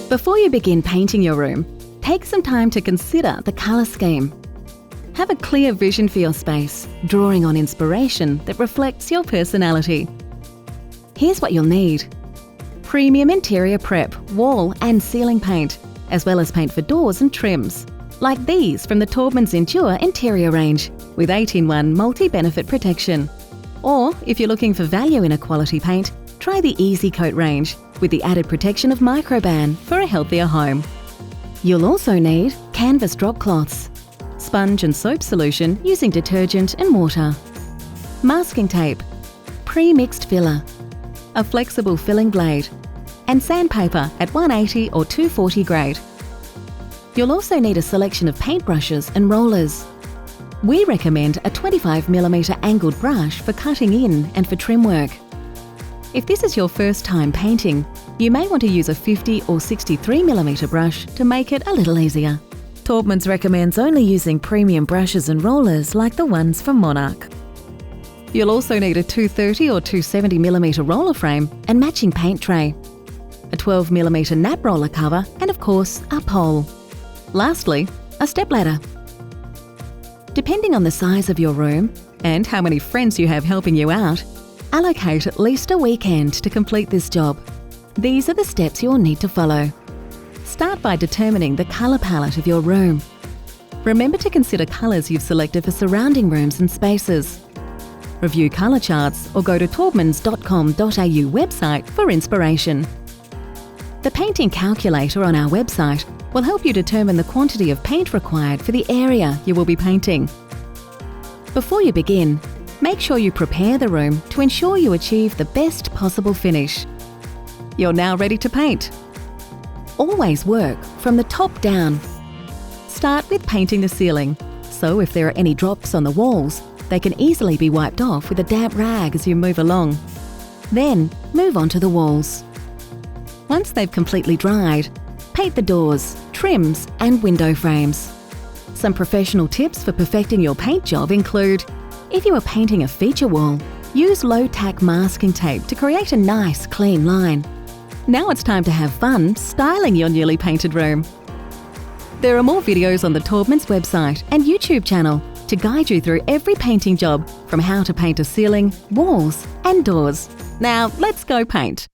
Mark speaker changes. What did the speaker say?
Speaker 1: Before you begin painting your room, take some time to consider the colour scheme. Have a clear vision for your space, drawing on inspiration that reflects your personality. Here's what you'll need: premium interior prep, wall and ceiling paint, as well as paint for doors and trims, like these from the Taubmans Endure interior range with 8-in-1 multi-benefit protection. Or if you're looking for value in a quality paint, try the Easy Coat range with the added protection of Microban for a healthier home. You'll also need canvas drop cloths, sponge and soap solution using detergent and water, masking tape, pre-mixed filler, a flexible filling blade, and sandpaper at 180 or 240 grade. You'll also need a selection of paintbrushes and rollers. We recommend a 25mm angled brush for cutting in and for trim work. If this is your first time painting, you may want to use a 50 or 63mm brush to make it a little easier. Taubmans recommends only using premium brushes and rollers like the ones from Monarch. You'll also need a 230 or 270mm roller frame and matching paint tray, a 12mm nap roller cover, and of course, a pole. Lastly, a stepladder. Depending on the size of your room and how many friends you have helping you out, allocate at least a weekend to complete this job. These are the steps you'll need to follow. Start by determining the colour palette of your room. Remember to consider colours you've selected for surrounding rooms and spaces. Review colour charts or go to taubmans.com.au website for inspiration. The painting calculator on our website will help you determine the quantity of paint required for the area you will be painting. Before you begin, make sure you prepare the room to ensure you achieve the best possible finish. You're now ready to paint. Always work from the top down. Start with painting the ceiling, so if there are any drops on the walls, they can easily be wiped off with a damp rag as you move along. Then move on to the walls. Once they've completely dried, paint the doors, trims and window frames. Some professional tips for perfecting your paint job include: if you are painting a feature wall, use low-tack masking tape to create a nice, clean line. Now it's time to have fun styling your newly painted room. There are more videos on the Taubmans website and YouTube channel to guide you through every painting job, from how to paint a ceiling, walls and doors. Now let's go paint.